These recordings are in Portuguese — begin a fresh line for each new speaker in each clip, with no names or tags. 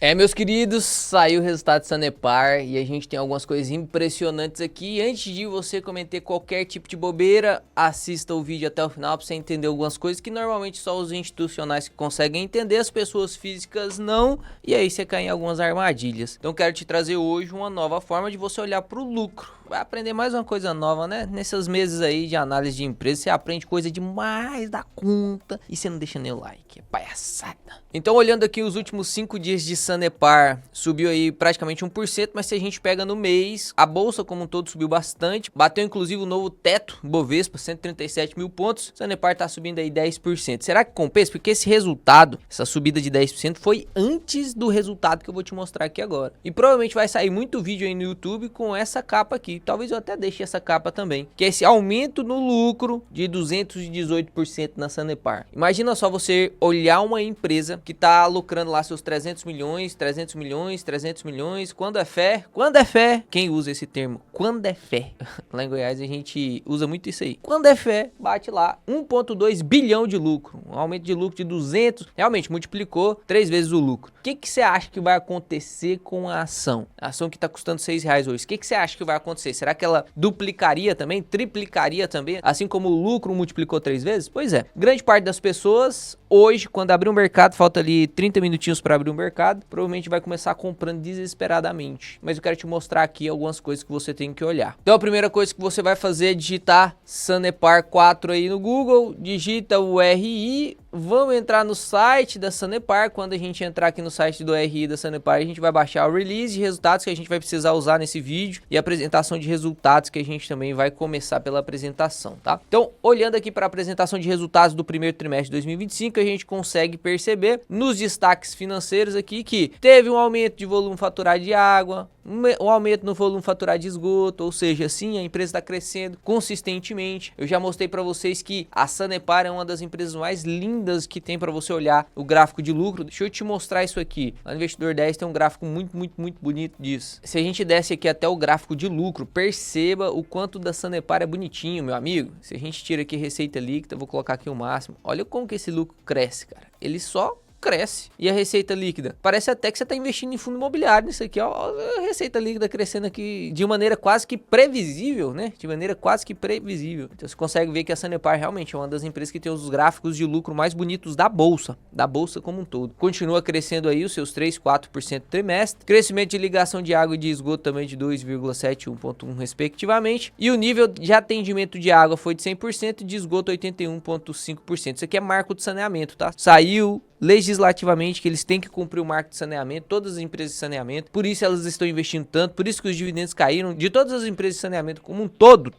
Meus queridos, saiu o resultado do Sanepar e a gente tem algumas coisas impressionantes aqui. Antes de você cometer qualquer tipo de bobeira, assista o vídeo até o final para você entender algumas coisas que normalmente só os institucionais que conseguem entender, as pessoas físicas não, e aí você cai em algumas armadilhas. Então quero te trazer hoje uma nova forma de você olhar para o lucro. Vai aprender mais uma coisa nova, né? Nesses meses aí de análise de empresa, você aprende coisa demais da conta e você não deixa nem o like, é palhaçada. Então, olhando aqui os últimos 5 dias de Sanepar, subiu aí praticamente 1%, mas se a gente pega no mês, a bolsa como um todo subiu bastante, bateu inclusive o novo teto, Bovespa, 137 mil pontos, Sanepar tá subindo aí 10%. Será que compensa? Porque esse resultado, essa subida de 10% foi antes do resultado que eu vou te mostrar aqui agora. E provavelmente vai sair muito vídeo aí no YouTube com essa capa aqui, talvez eu até deixe essa capa também, que é esse aumento no lucro de 218% na Sanepar. Imagina só você olhar uma empresa que tá lucrando lá seus 300 milhões, 300 milhões, 300 milhões, quando é fé? Quando é fé? Quem usa esse termo? Quando é fé? Lá em Goiás a gente usa muito isso aí. Quando é fé, bate lá 1,2 bilhão de lucro, um aumento de lucro de 200, realmente multiplicou 3 vezes o lucro. O que que você acha que vai acontecer com a ação? A ação que tá custando R$6 hoje, o que que você acha que vai acontecer? Será que ela duplicaria também, triplicaria também, assim como o lucro multiplicou 3 vezes? Pois é, grande parte das pessoas hoje, quando abrir um mercado, falta ali 30 minutinhos para abrir um mercado, provavelmente vai começar comprando desesperadamente. Mas eu quero te mostrar aqui algumas coisas que você tem que olhar. Então a primeira coisa que você vai fazer é digitar Sanepar 4 aí no Google, digita o RI, vamos entrar no site da Sanepar. Quando a gente entrar aqui no site do RI da Sanepar, a gente vai baixar o release de resultados que a gente vai precisar usar nesse vídeo e a apresentação de resultados que a gente também vai começar pela apresentação, tá? Então, olhando aqui para a apresentação de resultados do primeiro trimestre de 2025, a gente consegue perceber nos destaques financeiros aqui que teve um aumento de volume faturado de água, um aumento no volume faturado de esgoto, ou seja, sim, a empresa está crescendo consistentemente. Eu já mostrei para vocês que a Sanepar é uma das empresas mais lindas que tem para você olhar o gráfico de lucro. Deixa eu te mostrar isso aqui. Lá no Investidor 10 tem um gráfico muito bonito disso. Se a gente desce aqui até o gráfico de lucro, perceba o quanto da Sanepar é bonitinho, meu amigo. Se a gente tira aqui receita líquida, vou colocar aqui o máximo. Olha como que esse lucro cresce, cara. Ele só cresce. E a receita líquida? Parece até que você está investindo em fundo imobiliário nisso aqui, ó. A receita líquida crescendo aqui de maneira quase que previsível, né? De maneira quase que previsível. Então você consegue ver que a Sanepar realmente é uma das empresas que tem os gráficos de lucro mais bonitos da bolsa como um todo. Continua crescendo aí os seus 3, 4% trimestre. Crescimento de ligação de água e de esgoto também de 2,7 e 1,1 respectivamente. E o nível de atendimento de água foi de 100%, de esgoto 81,5%. Isso aqui é marco de saneamento, tá? Saiu legislativamente que eles têm que cumprir o marco de saneamento, todas as empresas de saneamento, por isso elas estão investindo tanto, por isso que os dividendos caíram, de todas as empresas de saneamento como um todo,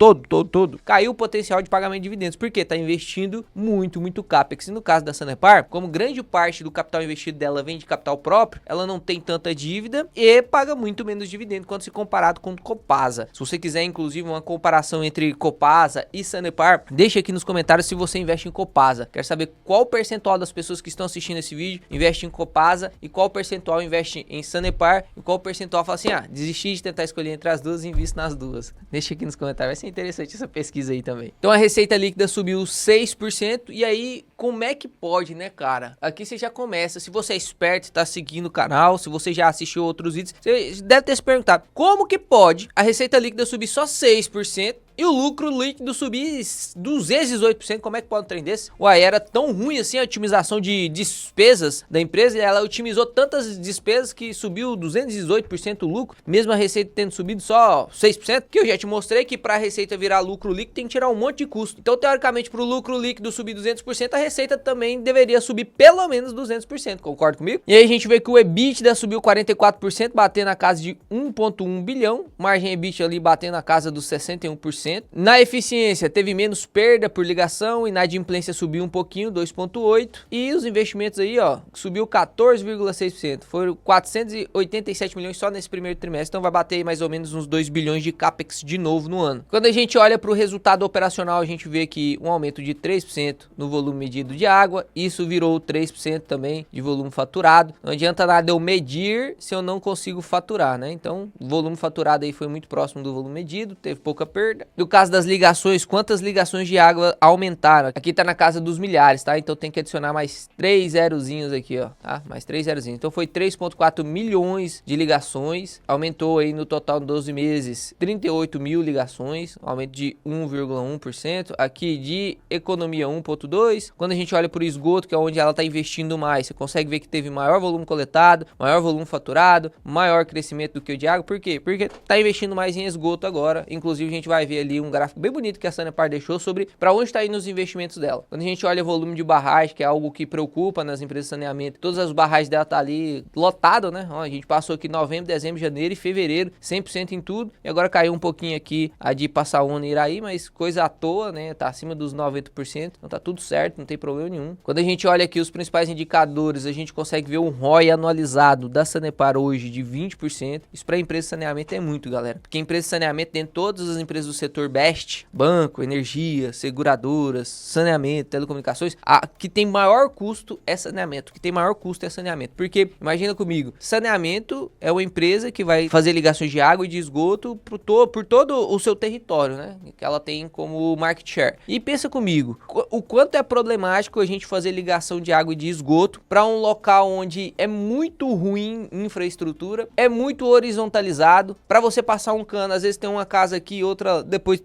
caiu o potencial de pagamento de dividendos, porque está investindo muito capex. E no caso da Sanepar, como grande parte do capital investido dela vem de capital próprio, ela não tem tanta dívida e paga muito menos dividendo quando se comparado com Copasa. Se você quiser, inclusive, uma comparação entre Copasa e Sanepar, deixa aqui nos comentários se você investe em Copasa. Quero saber qual o percentual das pessoas que estão assistindo esse vídeo investe em Copasa e qual percentual investe em Sanepar e qual percentual fala assim, desisti de tentar escolher entre as duas e invisto nas duas. Deixa aqui nos comentários, vai ser interessante essa pesquisa aí também. Então a receita líquida subiu 6% e aí como é que pode, né, cara? Aqui você já começa, se você é esperto, tá seguindo o canal, se você já assistiu outros vídeos, você deve ter se perguntado, como que pode a receita líquida subir só 6%? E o lucro líquido subir 218%, como é que pode um trem desse? Uai, era tão ruim assim a otimização de despesas da empresa, e ela otimizou tantas despesas que subiu 218% o lucro, mesmo a receita tendo subido só 6%, que eu já te mostrei que para a receita virar lucro líquido tem que tirar um monte de custo. Então, teoricamente, para o lucro líquido subir 200%, a receita também deveria subir pelo menos 200%, concorda comigo? E aí a gente vê que o EBITDA subiu 44%, batendo na casa de 1,1 bilhão, margem EBITDA ali batendo na casa dos 61%. Na eficiência, teve menos perda por ligação, inadimplência subiu um pouquinho, 2,8%. E os investimentos aí, ó, subiu 14,6%. Foram 487 milhões só nesse primeiro trimestre, então vai bater aí mais ou menos uns 2 bilhões de capex de novo no ano. Quando a gente olha para o resultado operacional, a gente vê que um aumento de 3% no volume medido de água, isso virou 3% também de volume faturado. Não adianta nada eu medir se eu não consigo faturar, né? Então, o volume faturado aí foi muito próximo do volume medido, teve pouca perda. No caso das ligações, quantas ligações de água aumentaram? Aqui tá na casa dos milhares, tá? Então tem que adicionar mais 3 zerozinhos aqui, ó, tá? Mais 3 zerozinhos. Então foi 3,4 milhões de ligações, aumentou aí no total em 12 meses 38 mil ligações, aumento de 1,1%. Aqui de economia 1,2%. Quando a gente olha por esgoto, que é onde ela tá investindo mais, você consegue ver que teve maior volume coletado, maior volume faturado, maior crescimento do que o de água. Por quê? Porque tá investindo mais em esgoto agora. Inclusive a gente vai ver ali um gráfico bem bonito que a Sanepar deixou sobre para onde está indo os investimentos dela. Quando a gente olha o volume de barragem, que é algo que preocupa nas empresas de saneamento, todas as barragens dela tá ali lotado, né? Ó, a gente passou aqui novembro, dezembro, janeiro e fevereiro, 100% em tudo. E agora caiu um pouquinho aqui a de Passaúna e Iraí, mas coisa à toa, né? Tá acima dos 90%, então tá tudo certo, não tem problema nenhum. Quando a gente olha aqui os principais indicadores, a gente consegue ver um ROI anualizado da Sanepar hoje de 20%. Isso para empresa de saneamento é muito, galera. Porque empresa de saneamento, dentro de todas as empresas do setor BEST, banco, energia, seguradoras, saneamento, telecomunicações, a que tem maior custo é saneamento. O que tem maior custo é saneamento. Porque, imagina comigo, saneamento é uma empresa que vai fazer ligações de água e de esgoto por todo o seu território, né? Que ela tem como market share. E pensa comigo, o quanto é problemático a gente fazer ligação de água e de esgoto para um local onde é muito ruim infraestrutura, é muito horizontalizado. Para você passar um cano, às vezes tem uma casa aqui, outra depois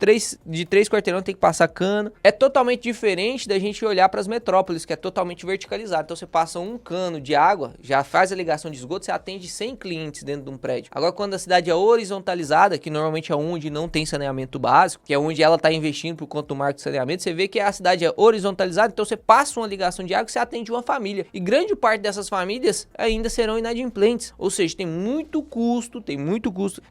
de três quarteirões tem que passar cano. É totalmente diferente da gente olhar para as metrópoles, que é totalmente verticalizado. Então você passa um cano de água, já faz a ligação de esgoto, você atende 100 clientes dentro de um prédio. Agora quando a cidade é horizontalizada, que normalmente é onde não tem saneamento básico, que é onde ela está investindo por conta do marco de saneamento, você vê que a cidade é horizontalizada, então você passa uma ligação de água e você atende uma família. E grande parte dessas famílias ainda serão inadimplentes. Ou seja, tem muito custo.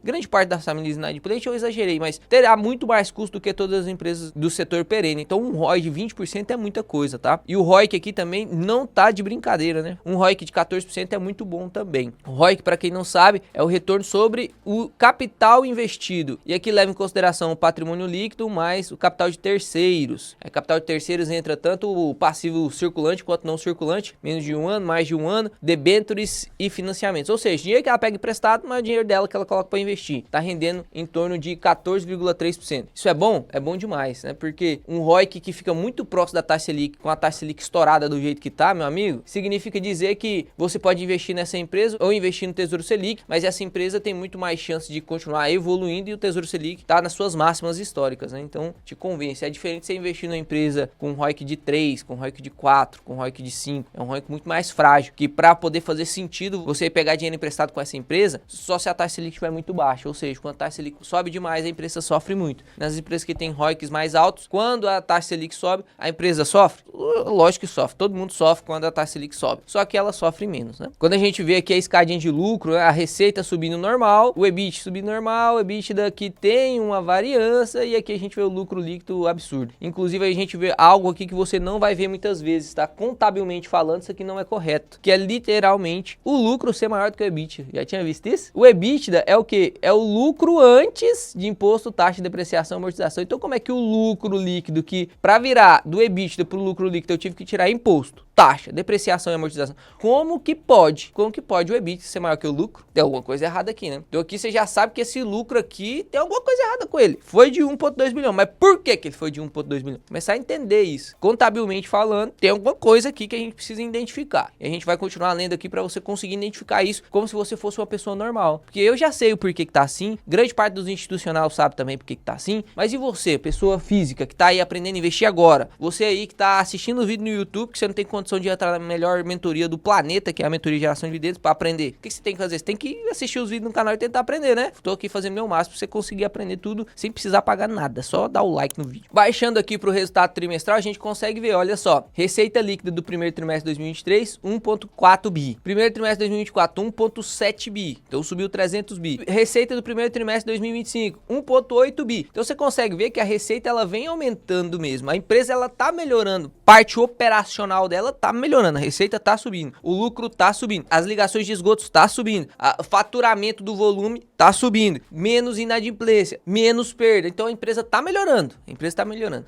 Grande parte das famílias inadimplentes, eu exagerei, mas terá muito mais custo do que todas as empresas do setor perene. Então um ROI de 20% é muita coisa, tá? E o ROIC aqui também não tá de brincadeira, né? Um ROIC de 14% é muito bom também. O ROIC, para quem não sabe, é o retorno sobre o capital investido. E aqui leva em consideração o patrimônio líquido mais o capital de terceiros. O capital de terceiros entra tanto o passivo circulante quanto não circulante, menos de um ano, mais de um ano, debêntures e financiamentos. Ou seja, dinheiro que ela pega emprestado, mas é o dinheiro dela que ela coloca para investir. Tá rendendo em torno de 14,3%. Isso é bom? É bom demais, né? Porque um ROIC que fica muito próximo da taxa Selic, com a taxa Selic estourada do jeito que tá, meu amigo, significa dizer que você pode investir nessa empresa ou investir no Tesouro Selic, mas essa empresa tem muito mais chance de continuar evoluindo e o Tesouro Selic tá nas suas máximas históricas, né? Então, te convence. É diferente você investir numa empresa com um ROIC de 3, com um ROIC de 4, com um ROIC de 5. É um ROIC muito mais frágil, que para poder fazer sentido você pegar dinheiro emprestado com essa empresa, só se a taxa Selic estiver muito baixa. Ou seja, quando a taxa Selic sobe demais, a empresa sofre muito. Nas empresas que têm ROICs mais altos, quando a taxa Selic sobe, a empresa sofre? Lógico que sofre. Todo mundo sofre quando a taxa Selic sobe. Só que ela sofre menos, né? Quando a gente vê aqui a escadinha de lucro, a receita subindo normal, o EBIT subindo normal, o EBITDA aqui tem uma variância e aqui a gente vê o lucro líquido absurdo. Inclusive a gente vê algo aqui que você não vai ver muitas vezes, tá? Contabilmente falando, isso aqui não é correto. Que é literalmente o lucro ser maior do que o EBITDA. Já tinha visto isso? O EBITDA é o quê? É o lucro antes de imposto, taxa de depreciação e amortização. Então como é que o lucro líquido, que para virar do EBITDA pro lucro líquido eu tive que tirar imposto, taxa, depreciação e amortização. Como que pode o EBITDA ser maior que o lucro? Tem alguma coisa errada aqui, né? Então aqui você já sabe que esse lucro aqui tem alguma coisa errada com ele. Foi de 1,2 bilhão. Mas por que ele foi de 1,2 bilhão? Começar a entender isso. Contabilmente falando, tem alguma coisa aqui que a gente precisa identificar. E a gente vai continuar lendo aqui para você conseguir identificar isso como se você fosse uma pessoa normal. Porque eu já sei o porquê que tá assim. Grande parte dos institucionais sabe também porquê que tá assim. Mas e você, pessoa física, que tá aí aprendendo a investir agora? Você aí que tá assistindo o vídeo no YouTube, que você não tem condição de entrar na melhor mentoria do planeta, que é a mentoria de geração de dividendos, para aprender. O que você tem que fazer? Você tem que assistir os vídeos no canal e tentar aprender, né? Tô aqui fazendo meu máximo pra você conseguir aprender tudo sem precisar pagar nada, só dar o like no vídeo. Baixando aqui pro resultado trimestral, a gente consegue ver, olha só, receita líquida do primeiro trimestre de 2023, 1,4 bi. Primeiro trimestre de 2024, 1,7 bi. Então subiu 300 bi. Receita do primeiro trimestre de 2025, 1,8 bi. Então você consegue ver que a receita ela vem aumentando mesmo. A empresa ela tá melhorando, parte operacional dela tá melhorando, a receita tá subindo, o lucro tá subindo, as ligações de esgotos tá subindo, o faturamento do volume tá subindo, menos inadimplência, menos perda. Então a empresa tá melhorando,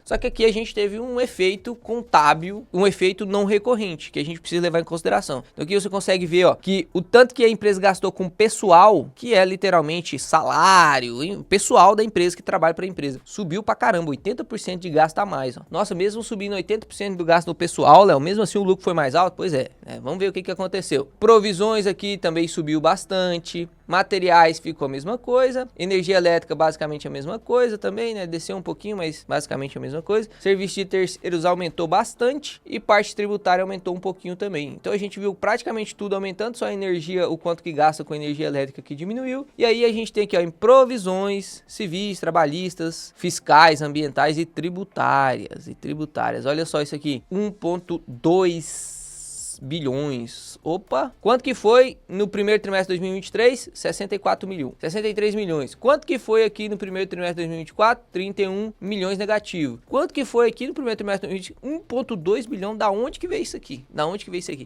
Só que aqui a gente teve um efeito contábil, um efeito não recorrente, que a gente precisa levar em consideração. Então aqui você consegue ver, ó, que o tanto que a empresa gastou com pessoal, que é literalmente salário, pessoal da empresa que trabalha para a empresa, subiu pra caramba, 80% de gasto a mais, ó. Nossa, mesmo subindo 80% do gasto do pessoal, Léo, mesmo assim o lucro foi mais alto? Pois é, vamos ver o que aconteceu. Provisões aqui também subiu bastante. Materiais ficou a mesma coisa, energia elétrica basicamente a mesma coisa também, né? Desceu um pouquinho, mas basicamente a mesma coisa. Serviço de terceiros aumentou bastante e parte tributária aumentou um pouquinho também. Então a gente viu praticamente tudo aumentando, só a energia, o quanto que gasta com energia elétrica que diminuiu. E aí a gente tem aqui, ó, em provisões civis, trabalhistas, fiscais, ambientais e tributárias. Olha só isso aqui, 1,2 bilhões. Opa! Quanto que foi no primeiro trimestre de 2023? 64 milhões. 63 milhões. Quanto que foi aqui no primeiro trimestre de 2024? 31 milhões negativo. Quanto que foi aqui no primeiro trimestre de 2024? 1,2 bilhão. Da onde que veio isso aqui?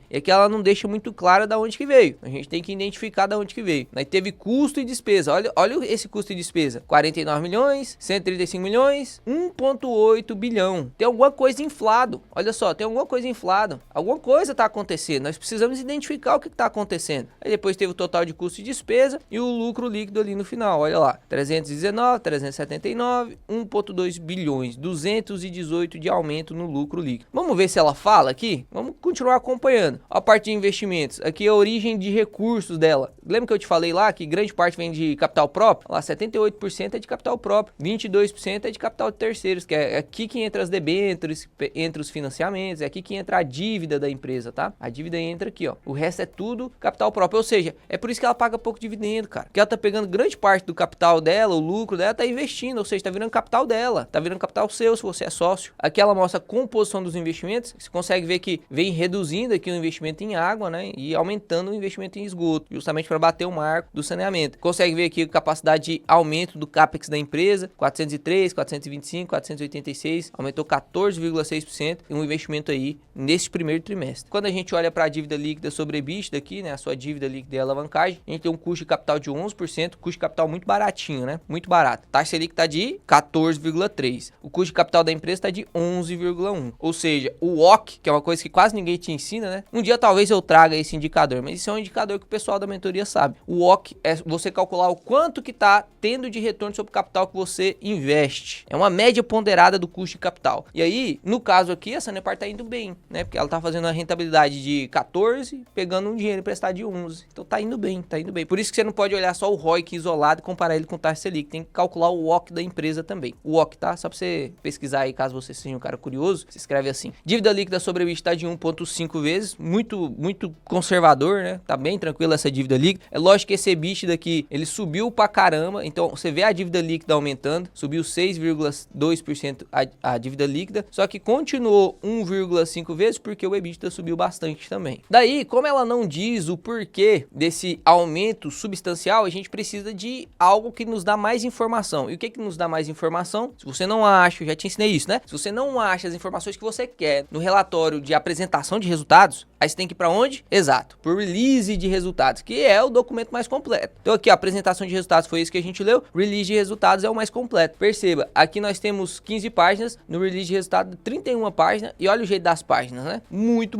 E aqui ela não deixa muito clara da onde que veio. A gente tem que identificar da onde que veio. Aí teve custo e despesa. Olha esse custo e despesa. 49 milhões, 135 milhões, 1,8 bilhão. Tem alguma coisa inflado. Olha só, tem alguma coisa inflado. Alguma coisa tá acontecendo. Nós precisamos identificar o que está acontecendo. Aí depois teve o total de custo e despesa e o lucro líquido ali no final. Olha lá, 319, 379, 1,2 bilhões, 218 de aumento no lucro líquido. Vamos ver se ela fala aqui? Vamos continuar acompanhando. A parte de investimentos, aqui é a origem de recursos dela. Lembra que eu te falei lá que grande parte vem de capital próprio? Lá 78% é de capital próprio, 22% é de capital de terceiros, que é aqui que entra as debêntures, entra os financiamentos, é aqui que entra a dívida da empresa, tá? A dívida entra aqui, ó. O resto é tudo capital próprio. Ou seja, é por isso que ela paga pouco dividendo, cara. Porque ela tá pegando grande parte do capital dela, o lucro dela, tá investindo. Ou seja, tá virando capital dela. Tá virando capital seu se você é sócio. Aqui ela mostra a composição dos investimentos. Você consegue ver que vem reduzindo aqui o investimento em água, né? E aumentando o investimento em esgoto. Justamente para bater o marco do saneamento. Consegue ver aqui a capacidade de aumento do CAPEX da empresa. 403, 425, 486. Aumentou 14,6%. E um investimento aí nesse primeiro trimestre. Quando a gente olha para a dívida líquida sobre EBITDA aqui, né, a sua dívida líquida e alavancagem, a gente tem um custo de capital de 11%, custo de capital muito baratinho, né, muito barato. Taxa Selic está de 14,3%, o custo de capital da empresa está de 11,1%, ou seja, o WOC, que é uma coisa que quase ninguém te ensina, né, um dia talvez eu traga esse indicador, mas isso é um indicador que o pessoal da mentoria sabe. O WOC é você calcular o quanto que está tendo de retorno sobre o capital que você investe, é uma média ponderada do custo de capital. E aí, no caso aqui, a Sanepar está indo bem, né, porque ela está fazendo a rentabilidade de 14, pegando um dinheiro emprestado de 11. Então tá indo bem. Por isso que você não pode olhar só o ROIC isolado e comparar ele com o taxa Selic. Tem que calcular o WOC da empresa também. O WOC, tá? Só pra você pesquisar aí, caso você seja um cara curioso, você escreve assim. Dívida líquida sobre EBITDA tá de 1,5 vezes. Muito conservador, né? Tá bem tranquilo essa dívida líquida. É lógico que esse EBITDA daqui, ele subiu pra caramba. Então você vê a dívida líquida aumentando. Subiu 6,2% a dívida líquida. Só que continuou 1,5 vezes porque o EBITDA subiu bastante também. Daí, como ela não diz o porquê desse aumento substancial, a gente precisa de algo que nos dá mais informação. E o que nos dá mais informação? Se você não acha, eu já te ensinei isso, né? Se você não acha as informações que você quer no relatório de apresentação de resultados, aí você tem que ir para onde? Exato, por release de resultados, que é o documento mais completo. Então aqui, a apresentação de resultados foi isso que a gente leu, release de resultados é o mais completo. Perceba, aqui nós temos 15 páginas, no release de resultado 31 páginas, e olha o jeito das páginas, né? Muito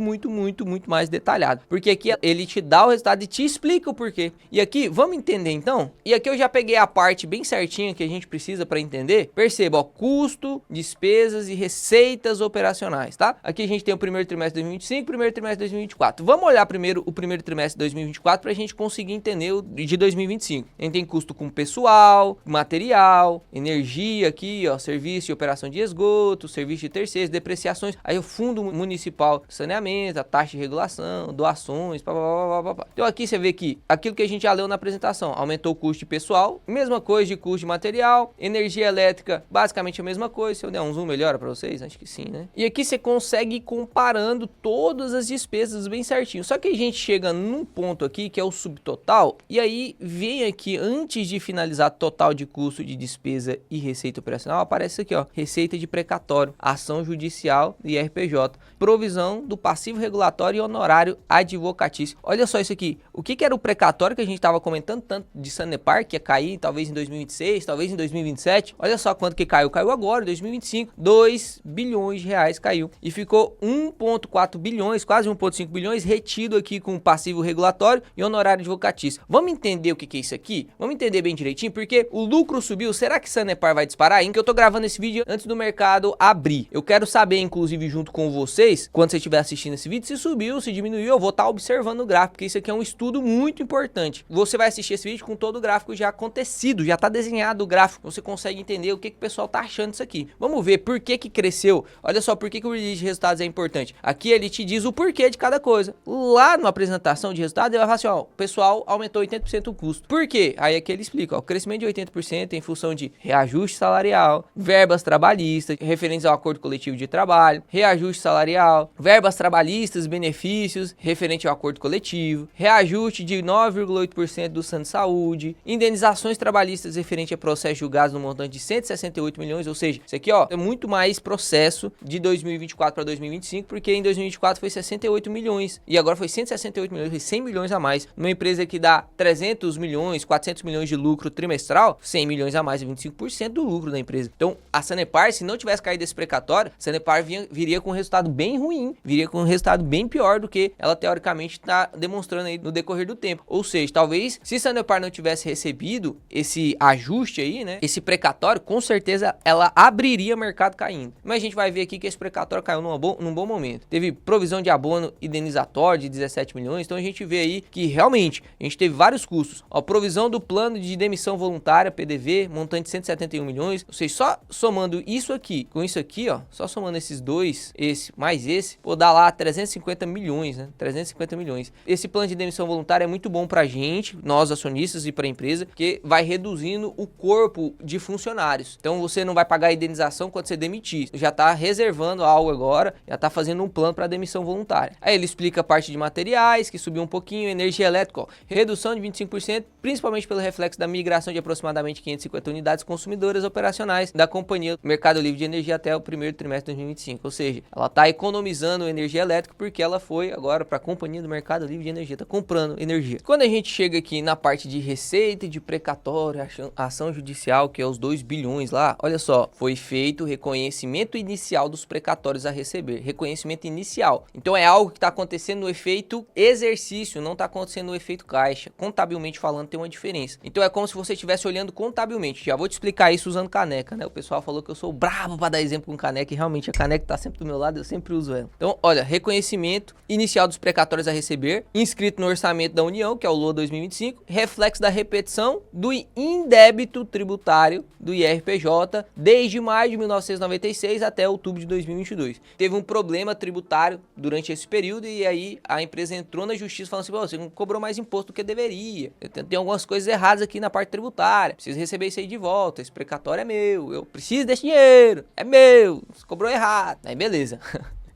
mais detalhado, porque aqui ele te dá o resultado e te explica o porquê. E aqui, vamos entender então? E aqui eu já peguei a parte bem certinha que a gente precisa para entender. Perceba, ó, custo, despesas e receitas operacionais, tá? Aqui a gente tem o primeiro trimestre de 2025, primeiro trimestre de 2024. Vamos olhar primeiro o primeiro trimestre de 2024 para a gente conseguir entender o de 2025. A gente tem custo com pessoal, material, energia aqui, ó, serviço de operação de esgoto, serviço de terceiros, depreciações, aí o fundo municipal de saneamento, a taxa de regulação, doações, papapá. Então aqui você vê que aquilo que a gente já leu na apresentação, aumentou o custo de pessoal, mesma coisa de custo de material, energia elétrica, basicamente a mesma coisa. Se eu der um zoom, melhora para vocês? Acho que sim, né? E aqui você consegue ir comparando todas as despesas despesas bem certinho. Só que a gente chega num ponto aqui que é o subtotal, e aí vem aqui, antes de finalizar total de custo de despesa e receita operacional, aparece aqui, ó, receita de precatório, ação judicial e IRPJ, provisão do passivo regulatório e honorário advocatício. Olha só isso aqui, o que era o precatório que a gente estava comentando tanto de Sanepar, que ia cair talvez em 2026, talvez em 2027, olha só quanto que caiu agora, em 2025, 2 bilhões de reais caiu, e ficou 1,4 bilhões, quase 1,5 bilhões retido aqui com passivo regulatório e honorário advocatício. Vamos entender o que é isso aqui? Vamos entender bem direitinho, porque o lucro subiu, será que Sanepar vai disparar? Em que eu tô gravando esse vídeo antes do mercado abrir. Eu quero saber, inclusive, junto com vocês, quando você estiver assistindo esse vídeo, se subiu, se diminuiu, eu vou estar observando o gráfico, porque isso aqui é um estudo muito importante. Você vai assistir esse vídeo com todo o gráfico já acontecido, já tá desenhado o gráfico, você consegue entender o que o pessoal tá achando disso aqui. Vamos ver por que cresceu. Olha só por que o release de resultados é importante. Aqui ele te diz o porquê de cada coisa. Lá na apresentação de resultados, ele vai falar assim, ó, o pessoal aumentou 80% o custo. Por quê? Aí aqui ele explica, ó, o crescimento de 80% em função de reajuste salarial, verbas trabalhistas, referentes ao acordo coletivo de trabalho, reajuste salarial, verbas trabalhistas, benefícios, referente ao acordo coletivo, reajuste de 9,8% do Plano de Saúde, indenizações trabalhistas referente a processos julgados no montante de 168 milhões, ou seja, isso aqui, ó, é muito mais processo de 2024 para 2025, porque em 2024 foi 68 milhões e agora foi 168 milhões, foi 100 milhões a mais. Numa empresa que dá 300 milhões, 400 milhões de lucro trimestral, 100 milhões a mais é 25% do lucro da empresa. Então, a Sanepar, se não tivesse caído esse precatório, a Sanepar viria com um resultado bem ruim, viria com um resultado bem pior do que ela teoricamente está demonstrando aí no decorrer do tempo. Ou seja, talvez se Sanepar não tivesse recebido esse ajuste aí, né, esse precatório, com certeza ela abriria mercado caindo. Mas a gente vai ver aqui que esse precatório caiu num bom momento. Teve provisão de abono indenizatório de 17 milhões, então a gente vê aí que realmente a gente teve vários custos. Ó, provisão do plano de demissão voluntária, PDV, montante de 171 milhões, ou seja, só somando isso aqui, com isso aqui, ó, só somando esses dois, esse mais esse, pô, dá lá 350 milhões, né, 350 milhões. Esse plano de demissão voluntária é muito bom pra gente, nós acionistas e pra empresa, porque vai reduzindo o corpo de funcionários. Então você não vai pagar a indenização quando você demitir, já tá reservando algo agora, já tá fazendo um plano para demissão voluntária. Aí ele explica a parte de materiais, que subiu um pouquinho, energia elétrica, ó, redução de 25%, principalmente pelo reflexo da migração de aproximadamente 550 unidades consumidoras operacionais da companhia Mercado Livre de Energia até o primeiro trimestre de 2025. Ou seja, ela tá economizando energia elétrica porque ela foi agora para a companhia do Mercado Livre de Energia, tá comprando energia. Quando a gente chega aqui na parte de receita, de precatório, ação judicial, que é os 2 bilhões lá, olha só, foi feito o reconhecimento inicial dos precatórios a receber, reconhecimento inicial. Então é algo que está acontecendo no efeito exercício, não está acontecendo no efeito caixa. Contabilmente falando, tem uma diferença. Então é como se você estivesse olhando contabilmente. Já vou te explicar isso usando caneca, né? O pessoal falou que eu sou brabo para dar exemplo com caneca e realmente a caneca está sempre do meu lado, eu sempre uso ela. Então, olha, reconhecimento inicial dos precatórios a receber, inscrito no orçamento da União, que é o LOA 2025, reflexo da repetição do indébito tributário do IRPJ desde maio de 1996 até outubro de 2022. Teve um problema tributário durante esse período e aí a empresa entrou na justiça falando assim, você não cobrou mais imposto do que deveria, tem algumas coisas erradas aqui na parte tributária, preciso receber isso aí de volta, esse precatório é meu, eu preciso desse dinheiro, é meu, você cobrou errado, aí beleza.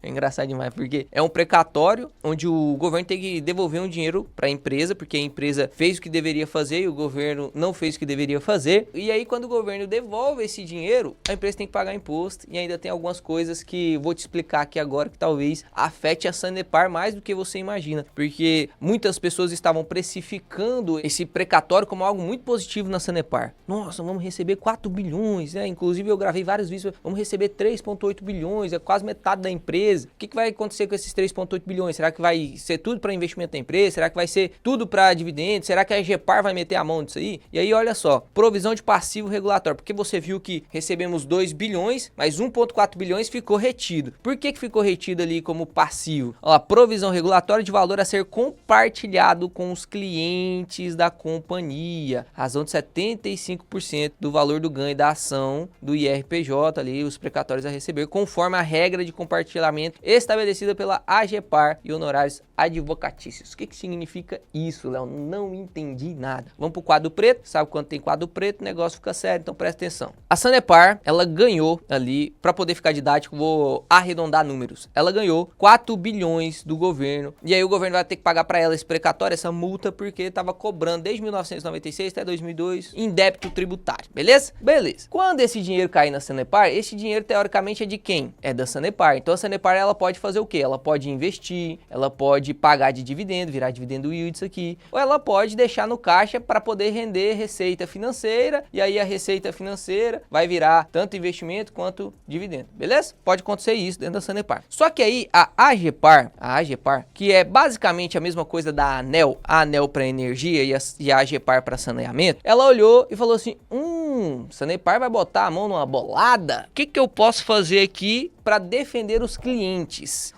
É engraçado demais, porque é um precatório onde o governo tem que devolver um dinheiro para a empresa, porque a empresa fez o que deveria fazer e o governo não fez o que deveria fazer. E aí, quando o governo devolve esse dinheiro, a empresa tem que pagar imposto. E ainda tem algumas coisas que vou te explicar aqui agora que talvez afete a Sanepar mais do que você imagina. Porque muitas pessoas estavam precificando esse precatório como algo muito positivo na Sanepar. Nossa, vamos receber 4 bilhões, né? Inclusive eu gravei vários vídeos, vamos receber 3,8 bilhões, é quase metade da empresa. O que vai acontecer com esses 3,8 bilhões? Será que vai ser tudo para investimento da empresa? Será que vai ser tudo para dividendos? Será que a Egepar vai meter a mão nisso aí? E aí, olha só, provisão de passivo regulatório, porque você viu que recebemos 2 bilhões, mas 1,4 bilhões ficou retido. Por que ficou retido ali como passivo? Olha lá, provisão regulatória de valor a ser compartilhado com os clientes da companhia, razão de 75% do valor do ganho da ação do IRPJ ali, os precatórios a receber, conforme a regra de compartilhamento saneamento estabelecida pela AGEPAR e honorários advocatícios. O que significa isso, Léo? Não entendi nada. Vamos pro quadro preto. Sabe quando tem quadro preto, o negócio fica sério, então presta atenção. A Sanepar, ela ganhou ali, para poder ficar didático, vou arredondar números. Ela ganhou 4 bilhões do governo, e aí o governo vai ter que pagar para ela esse precatório, essa multa, porque estava cobrando desde 1996 até 2002 em débito tributário, beleza? Beleza. Quando esse dinheiro cair na Sanepar, esse dinheiro teoricamente é de quem? É da Sanepar. Então a Sanepar, ela pode fazer o quê? Ela pode investir, ela pode pagar de dividendo, virar dividendo yield isso aqui, ou ela pode deixar no caixa para poder render receita financeira, e aí a receita financeira vai virar tanto investimento quanto dividendo, beleza? Pode acontecer isso dentro da Sanepar. Só que aí a AGEPAR, que é basicamente a mesma coisa da ANEEL, a ANEEL para energia e a AGEPAR para saneamento, ela olhou e falou assim, Sanepar vai botar a mão numa bolada? O que eu posso fazer aqui para defender os clientes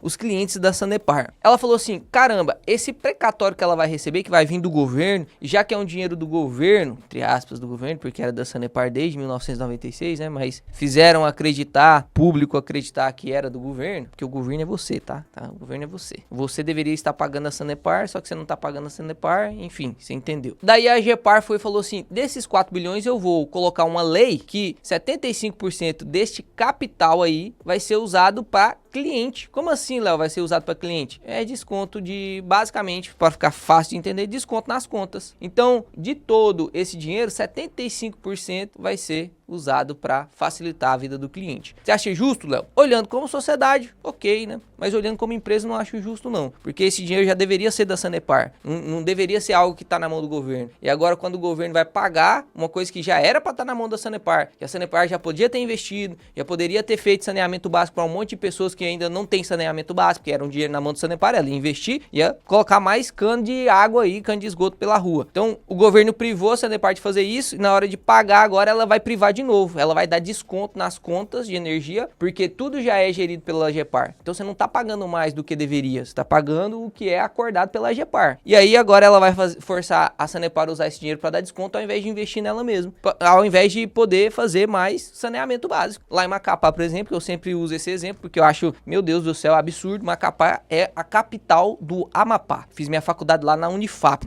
da Sanepar? Ela falou assim, caramba, esse precatório que ela vai receber, que vai vir do governo, já que é um dinheiro do governo, entre aspas do governo, porque era da Sanepar desde 1996, né, mas fizeram acreditar, público acreditar que era do governo, porque o governo é você, tá? O governo é você. Você deveria estar pagando a Sanepar, só que você não tá pagando a Sanepar, enfim, você entendeu. Daí a AGEPAR foi e falou assim, desses 4 bilhões eu vou colocar uma lei que 75% deste capital aí vai ser usado para cliente. Como assim, Léo, vai ser usado para cliente? É desconto de, basicamente, para ficar fácil de entender, desconto nas contas. Então, de todo esse dinheiro, 75% vai ser usado para facilitar a vida do cliente. Você acha justo, Léo? Olhando como sociedade, ok, né? Mas olhando como empresa, não acho justo, não. Porque esse dinheiro já deveria ser da Sanepar. Não deveria ser algo que está na mão do governo. E agora, quando o governo vai pagar uma coisa que já era para estar na mão da Sanepar, que a Sanepar já podia ter investido, já poderia ter feito saneamento básico para um monte de pessoas que ainda não tem saneamento básico, que era um dinheiro na mão do Sanepar, ela ia investir, ia colocar mais cano de água aí, cano de esgoto pela rua. Então, o governo privou a Sanepar de fazer isso, e na hora de pagar agora, ela vai privar de novo. Ela vai dar desconto nas contas de energia, porque tudo já é gerido pela AGEPAR. Então, você não está pagando mais do que deveria, você está pagando o que é acordado pela AGEPAR. E aí, agora ela vai forçar a Sanepar a usar esse dinheiro para dar desconto, ao invés de investir nela mesmo, ao invés de poder fazer mais saneamento básico. Lá em Macapá, por exemplo, eu sempre uso esse exemplo, porque eu acho, meu Deus do céu, absurdo. Macapá é a capital do Amapá. Fiz minha faculdade lá na Unifap,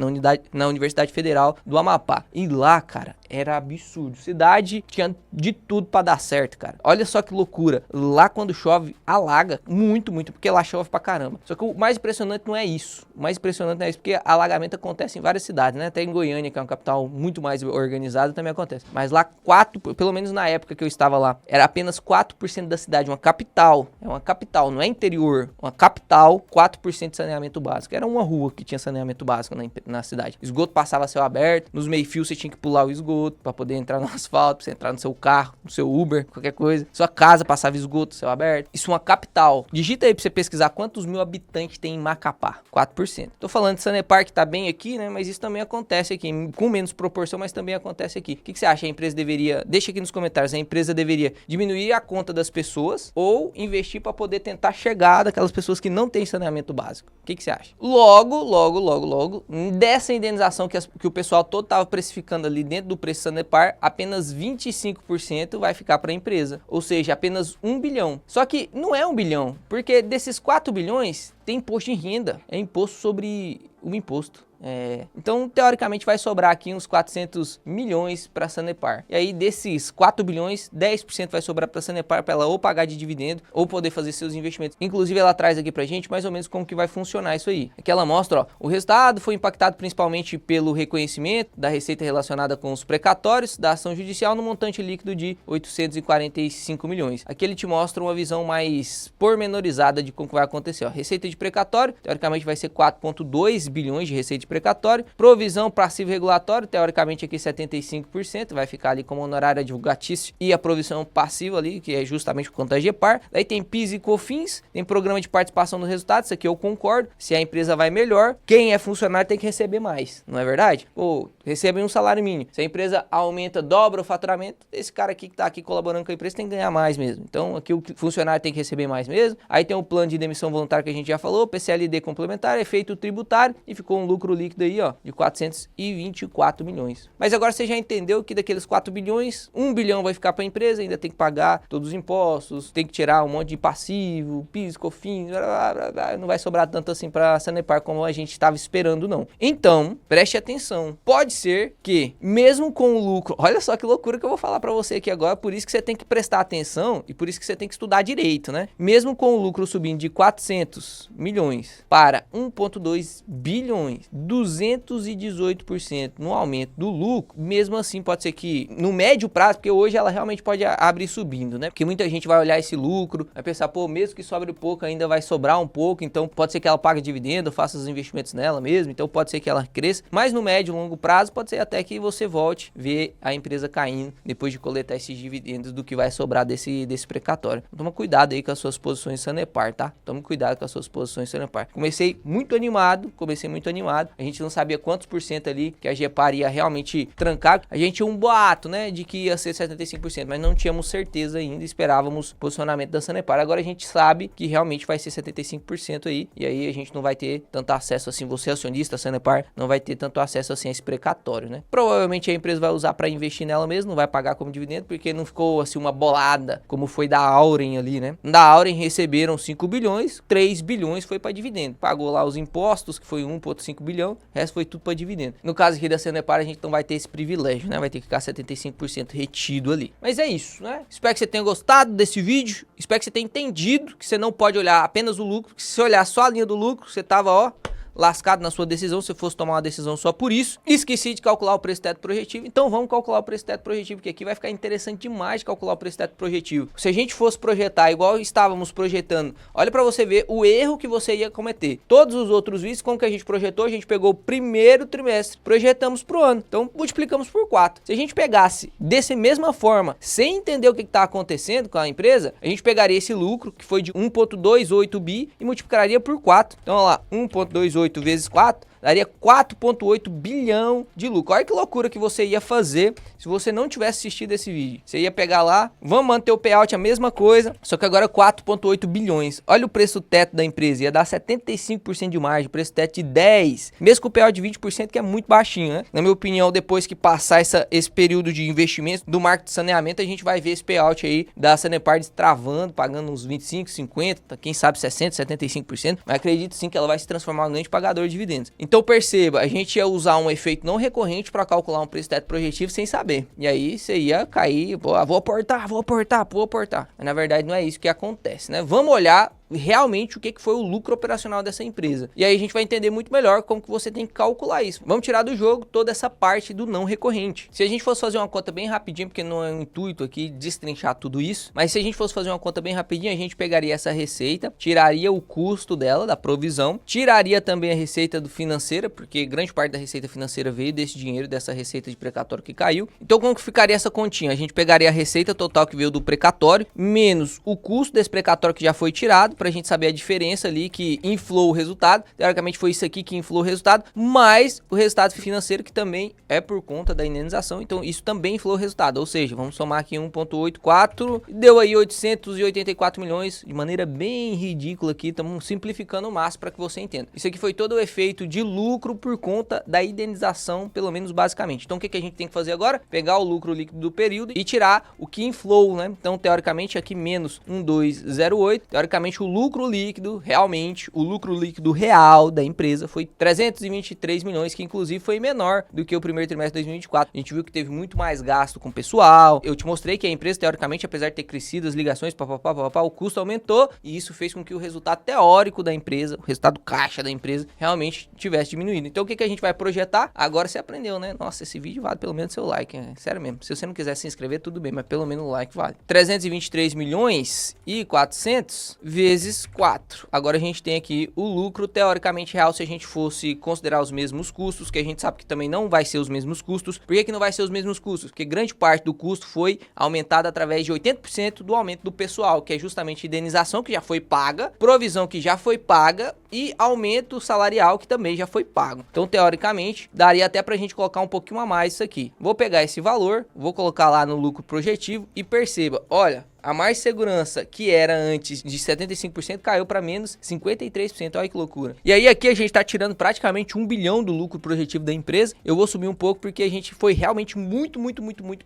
na Universidade Federal do Amapá. E lá, cara, era absurdo. Cidade tinha de tudo pra dar certo, cara. Olha só que loucura. Lá quando chove, alaga muito, porque lá chove pra caramba. Só que o mais impressionante não é isso. O mais impressionante não é isso, porque alagamento acontece em várias cidades, né? Até em Goiânia, que é uma capital muito mais organizada, também acontece. Mas lá, pelo menos na época que eu estava lá, era apenas 4% da cidade, uma capital. É uma capital, não é interior. Uma capital, 4% de saneamento básico. Era uma rua que tinha saneamento básico na cidade. Esgoto passava a céu aberto, nos meio-fios você tinha que pular o esgoto para poder entrar no asfalto, pra você entrar no seu carro, no seu Uber, qualquer coisa. Sua casa passava esgoto, céu aberto. Isso é uma capital. Digita aí pra você pesquisar quantos mil habitantes tem em Macapá. 4%. Tô falando de Sanepar, que tá bem aqui, né? Mas isso também acontece aqui, com menos proporção, mas também acontece aqui. O que você acha? A empresa deveria, deixa aqui nos comentários, a empresa deveria diminuir a conta das pessoas ou investir para poder tentar chegar daquelas pessoas que não têm saneamento básico? O que você acha? Logo, dessa indenização que o pessoal todo tava precificando ali dentro do preço Sanepar, apenas 25% vai ficar para a empresa, ou seja, apenas 1 bilhão. Só que não é 1 bilhão, porque desses 4 bilhões tem imposto de renda, é imposto sobre o imposto. Então, teoricamente, vai sobrar aqui uns 400 milhões para a Sanepar. E aí, desses 4 bilhões, 10% vai sobrar para a Sanepar para ela ou pagar de dividendo ou poder fazer seus investimentos. Inclusive, ela traz aqui para gente mais ou menos como que vai funcionar isso aí. Aqui ela mostra, ó, o resultado foi impactado principalmente pelo reconhecimento da receita relacionada com os precatórios da ação judicial no montante líquido de 845 milhões. Aqui ele te mostra uma visão mais pormenorizada de como que vai acontecer. Ó, receita de precatório, teoricamente vai ser 4,2 bilhões de receita de precatório, provisão passivo regulatório, teoricamente aqui 75%, vai ficar ali como honorário advocatício e a provisão passiva ali, que é justamente por conta da AGEPAR. Daí tem PIS e COFINS, tem programa de participação no resultado, isso aqui eu concordo, se a empresa vai melhor, quem é funcionário tem que receber mais, não é verdade? Ou recebem um salário mínimo, se a empresa aumenta, dobra o faturamento, esse cara aqui que tá aqui colaborando com a empresa tem que ganhar mais mesmo, então aqui o funcionário tem que receber mais mesmo. Aí tem o plano de demissão voluntária que a gente já falou, PCLD complementar, efeito tributário e ficou um lucro lucro líquido aí, ó, de 424 milhões. Mas agora você já entendeu que daqueles 4 bilhões, 1 bilhão vai ficar para a empresa, ainda tem que pagar todos os impostos, tem que tirar um monte de passivo, PIS, COFINS, não vai sobrar tanto assim para a Sanepar como a gente estava esperando, não. Então, preste atenção. Pode ser que, mesmo com o lucro, olha só que loucura que eu vou falar para você aqui agora, por isso que você tem que prestar atenção e por isso que você tem que estudar direito, né? Mesmo com o lucro subindo de 400 milhões para 1,2 bilhões, 218% no aumento do lucro, mesmo assim pode ser que no médio prazo, porque hoje ela realmente pode abrir subindo, né? Porque muita gente vai olhar esse lucro, vai pensar, pô, mesmo que sobre pouco ainda vai sobrar um pouco, então pode ser que ela pague dividendo, faça os investimentos nela mesmo, então pode ser que ela cresça, mas no médio e longo prazo pode ser até que você volte a ver a empresa caindo depois de coletar esses dividendos do que vai sobrar desse precatório. Então, toma cuidado aí com as suas posições Sanepar, tá? Toma cuidado com as suas posições Sanepar. Comecei muito animado, a gente não sabia quantos por cento ali que a Gepar ia realmente trancar, a gente tinha um boato, né, de que ia ser 75%, mas não tínhamos certeza ainda, esperávamos o posicionamento da Sanepar. Agora a gente sabe que realmente vai ser 75% aí, e aí a gente não vai ter tanto acesso assim, você acionista Sanepar, não vai ter tanto acesso assim a esse precatório, né? Provavelmente a empresa vai usar para investir nela mesmo, não vai pagar como dividendo, porque não ficou assim uma bolada, como foi da Auren ali, né? Da Auren receberam 5 bilhões, 3 bilhões foi para dividendo. Pagou lá os impostos, que foi 1,5 bilhão, o resto foi tudo para dividendo. No caso aqui da Sanepar, a gente não vai ter esse privilégio, né? Vai ter que ficar 75% retido ali. Mas é isso, né? Espero que você tenha gostado desse vídeo, espero que você tenha entendido que você não pode olhar apenas o lucro, que se você olhar só a linha do lucro, você tava, ó, lascado na sua decisão, se fosse tomar uma decisão só por isso. Esqueci de calcular o preço teto projetivo, então vamos calcular o preço teto projetivo, porque aqui vai ficar interessante demais calcular o preço teto projetivo. Se a gente fosse projetar igual estávamos projetando, olha para você ver o erro que você ia cometer. Todos os outros vídeos, como que a gente projetou, a gente pegou o primeiro trimestre, projetamos pro ano, então multiplicamos por 4. Se a gente pegasse dessa mesma forma, sem entender o que está acontecendo com a empresa, a gente pegaria esse lucro, que foi de 1,28 bi, e multiplicaria por 4. Então, olha lá, 1,28 vezes 4 daria 4,8 bilhão de lucro. Olha que loucura que você ia fazer se você não tivesse assistido esse vídeo. Você ia pegar lá, vamos manter o payout a mesma coisa, só que agora 4,8 bilhões. Olha o preço teto da empresa, ia dar 75% de margem, preço teto de 10, mesmo com o payout de 20%, que é muito baixinho, né? Na minha opinião, depois que passar esse período de investimento do marketing de saneamento, a gente vai ver esse payout aí da Sanepar destravando, pagando uns 25, 50, quem sabe 60, 75%, mas acredito sim que ela vai se transformar em um grande pagador de dividendos. Então perceba, a gente ia usar um efeito não recorrente para calcular um preço teto projetivo sem saber. E aí você ia cair, pô, vou aportar. Mas na verdade não é isso que acontece, né? Vamos olhar realmente o que foi o lucro operacional dessa empresa. E aí a gente vai entender muito melhor como que você tem que calcular isso. Vamos tirar do jogo toda essa parte do não recorrente. Se a gente fosse fazer uma conta bem rapidinho, porque não é um intuito aqui destrinchar tudo isso, mas se a gente fosse fazer uma conta bem rapidinho, a gente pegaria essa receita, tiraria o custo dela, da provisão, tiraria também a receita do financeira, porque grande parte da receita financeira veio desse dinheiro, dessa receita de precatório que caiu. Então como que ficaria essa continha? A gente pegaria a receita total que veio do precatório, menos o custo desse precatório que já foi tirado, pra gente saber a diferença ali que inflou o resultado. Teoricamente foi isso aqui que inflou o resultado, mais o resultado financeiro que também é por conta da indenização, então isso também inflou o resultado, ou seja, vamos somar aqui 1,84, deu aí 884 milhões, de maneira bem ridícula aqui, estamos simplificando o máximo para que você entenda. Isso aqui foi todo o efeito de lucro por conta da indenização, pelo menos basicamente. Então o que a gente tem que fazer agora? Pegar o lucro líquido do período e tirar o que inflou, né? Então teoricamente aqui menos 1208, teoricamente o lucro líquido, realmente, o lucro líquido real da empresa foi 323 milhões, que inclusive foi menor do que o primeiro trimestre de 2024. A gente viu que teve muito mais gasto com pessoal. Eu te mostrei que a empresa, teoricamente, apesar de ter crescido as ligações, o custo aumentou, e isso fez com que o resultado teórico da empresa, o resultado caixa da empresa, realmente tivesse diminuído. Então, o que a gente vai projetar? Agora você aprendeu, né? Nossa, esse vídeo vale pelo menos seu like, né? Sério mesmo. Se você não quiser se inscrever, tudo bem, mas pelo menos o like vale. 323 milhões e 400 vezes 4. Agora a gente tem aqui o lucro teoricamente real se a gente fosse considerar os mesmos custos, que a gente sabe que também não vai ser os mesmos custos. Por que não vai ser os mesmos custos? Porque grande parte do custo foi aumentada através de 80% do aumento do pessoal, que é justamente indenização que já foi paga, provisão que já foi paga e aumento salarial que também já foi pago. Então, teoricamente, daria até pra gente colocar um pouquinho a mais isso aqui. Vou pegar esse valor, vou colocar lá no lucro projetivo e perceba, olha, A margem de segurança, que era antes de 75%, caiu para menos 53%. Olha que loucura. E aí aqui a gente tá tirando praticamente 1 bilhão do lucro projetivo da empresa. Eu vou subir um pouco porque a gente foi realmente muito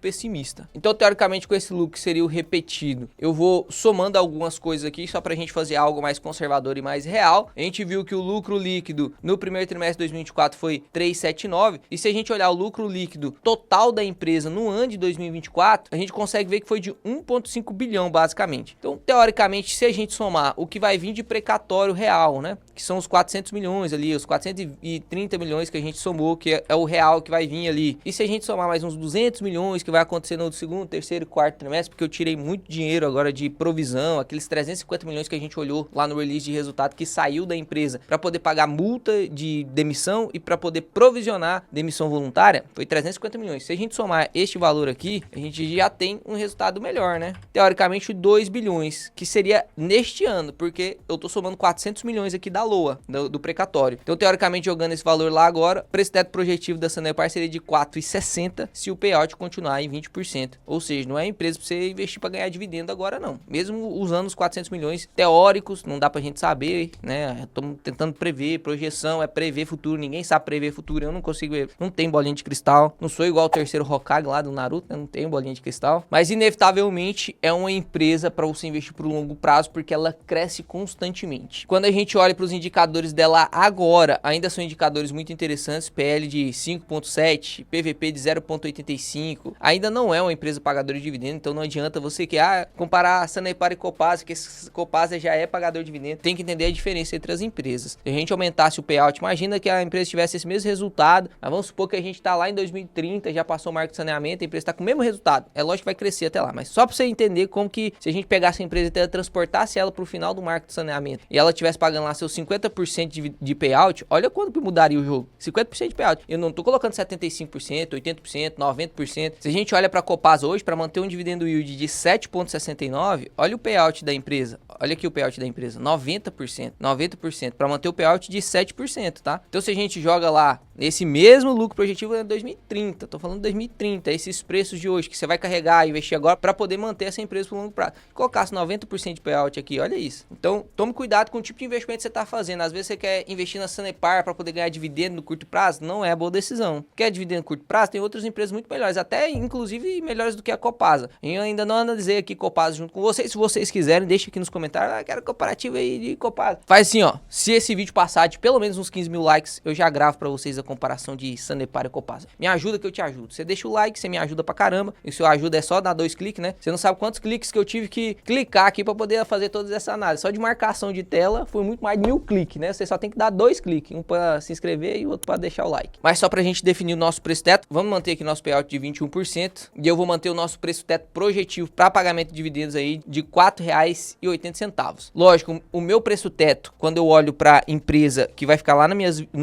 pessimista. Então, teoricamente, com esse lucro que seria o repetido, eu vou somando algumas coisas aqui só pra gente fazer algo mais conservador e mais real. A gente viu que o lucro líquido no primeiro trimestre de 2024 foi 379, e se a gente olhar o lucro líquido total da empresa no ano de 2024, a gente consegue ver que foi de 1,5 bilhão basicamente. Então, teoricamente, se a gente somar o que vai vir de precatório real, né, que são os 400 milhões ali, os 430 milhões que a gente somou, que é o real que vai vir ali, e se a gente somar mais uns 200 milhões que vai acontecer no segundo, terceiro e quarto trimestre, porque eu tirei muito dinheiro agora de provisão, aqueles 350 milhões que a gente olhou lá no release de resultado que saiu da empresa para poder pagar multa de demissão e para poder provisionar demissão voluntária, foi 350 milhões. Se a gente somar este valor aqui, a gente já tem um resultado melhor, né? Teoricamente 2 bilhões, que seria neste ano, porque eu tô somando 400 milhões aqui da LOA, do precatório. Então, teoricamente, jogando esse valor lá agora, o preço teto projetivo da Sanepar seria de 4,60 se o payout continuar em 20%. Ou seja, não é empresa para você investir para ganhar dividendo agora não. Mesmo usando os 400 milhões teóricos, não dá pra gente saber, né? Estamos tentando prever, projeção é prever futuro, ninguém sabe prever futuro, eu não consigo ver, não tem bolinha de cristal, não sou igual o terceiro Hokage lá do Naruto, né? Não tenho bolinha de cristal, mas inevitavelmente é uma empresa para você investir por longo prazo, porque ela cresce constantemente. Quando a gente olha para os indicadores dela agora, ainda são indicadores muito interessantes, PL de 5,7, PVP de 0,85, ainda não é uma empresa pagadora de dividendo, então não adianta você comparar Sanepar e Copasa, que Copasa já é pagador de dividendo, tem que entender a diferença entre as empresas. Se a gente aumentasse o payout, imagina que a empresa tivesse esse mesmo resultado, mas vamos supor que a gente tá lá em 2030, já passou o marco de saneamento, a empresa tá com o mesmo resultado, é lógico que vai crescer até lá, mas só para você entender como que se a gente pegasse a empresa e teletransportasse ela pro final do marco de saneamento e ela tivesse pagando lá seus 50% de payout, olha quanto que mudaria o jogo. 50% de payout. Eu não tô colocando 75%, 80%, 90%. Se a gente olha para a Copasa hoje, para manter um dividendo yield de 7,69, olha o payout da empresa. Olha aqui o payout da empresa, 90%. 90% para manter o payout de 7%, tá? Então se a gente joga lá nesse mesmo lucro projetivo é 2030, tô falando 2030, esses preços de hoje que você vai carregar e investir agora para poder manter essa empresa por longo prazo. Colocasse 90% de payout aqui, olha isso. Então, tome cuidado com o tipo de investimento que você tá fazendo. Às vezes você quer investir na Sanepar para poder ganhar dividendo no curto prazo, não é a boa decisão. Quer dividendo no curto prazo? Tem outras empresas muito melhores, até inclusive melhores do que a Copasa. Eu ainda não analisei aqui Copasa junto com vocês. Se vocês quiserem, deixa aqui nos comentários, quero comparativo aí de Copasa. Faz assim, ó, se esse vídeo passar de pelo menos uns 15 mil likes, eu já gravo para vocês a comparação de Sanepar e Copasa. Me ajuda que eu te ajudo. Você deixa o like, você me ajuda pra caramba. E se eu ajuda é só dar 2 cliques, né? Você não sabe quantos cliques que eu tive que clicar aqui pra poder fazer todas essa análise. Só de marcação de tela foi muito mais de 1000 cliques, né? Você só tem que dar 2 cliques. Um pra se inscrever e o outro pra deixar o like. Mas só pra gente definir o nosso preço teto, vamos manter aqui nosso payout de 21%. E eu vou manter o nosso preço teto projetivo pra pagamento de dividendos aí de R$ 4,80. Lógico, o meu preço teto, quando eu olho pra empresa que vai ficar lá no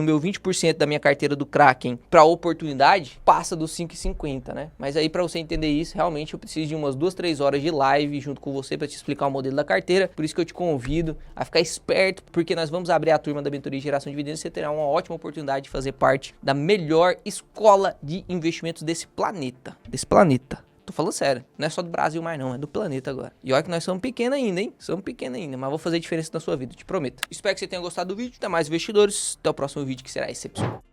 meu 20% da minha carteira do Kraken pra oportunidade, passa dos 5,50, né? Mas aí pra você entender isso, realmente eu preciso de umas 2-3 horas de live junto com você pra te explicar o modelo da carteira. Por isso que eu te convido a ficar esperto, porque nós vamos abrir a turma da mentoria de geração de dividendos e você terá uma ótima oportunidade de fazer parte da melhor escola de investimentos desse planeta. Tô falando sério, não é só do Brasil mais não, é do planeta agora. E olha que nós somos pequenos ainda, hein? Somos pequenos ainda, mas vou fazer diferença na sua vida, te prometo. Espero que você tenha gostado do vídeo, até mais investidores, até o próximo vídeo que será excepcional.